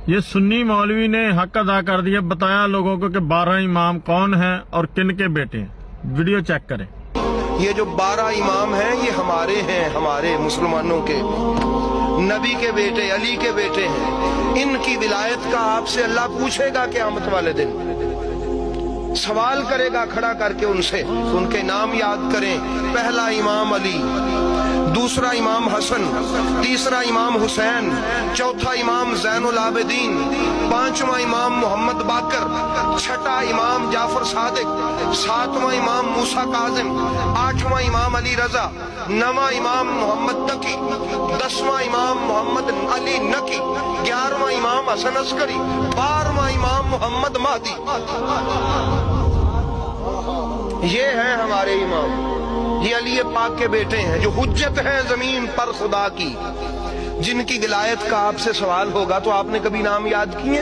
یہ سنی مولوی نے حق ادا کر دیا، بتایا لوگوں کو کہ 12 امام کون ہیں اور کن کے بیٹے ہیں۔ ویڈیو چیک کریں۔ یہ جو 12 امام ہیں یہ ہمارے ہیں، ہمارے مسلمانوں کے، نبی کے بیٹے، علی کے بیٹے ہیں۔ ان کی ولایت کا آپ سے اللہ پوچھے گا قیامت والے دن، سوال کرے گا کھڑا کر کے ان سے۔ ان کے نام یاد کریں۔ پہلا امام علی، دوسرا امام حسن، تیسرا امام حسین، چوتھا امام زین العابدین، پانچواں امام محمد باقر، چھٹا امام جعفر صادق، ساتواں امام موسیٰ کاظم، آٹھواں امام علی رضا، نواں امام محمد تقی، 10واں امام محمد علی نقی، 11واں امام حسن عسکری، 12واں امام محمد مہدی۔ یہ ہیں ہمارے امام، یہ علی پاک کے بیٹے ہیں جو حجت ہیں زمین پر خدا کی، جن کی ولایت کا آپ سے سوال ہوگا تو آپ نے کبھی نام یاد کیے؟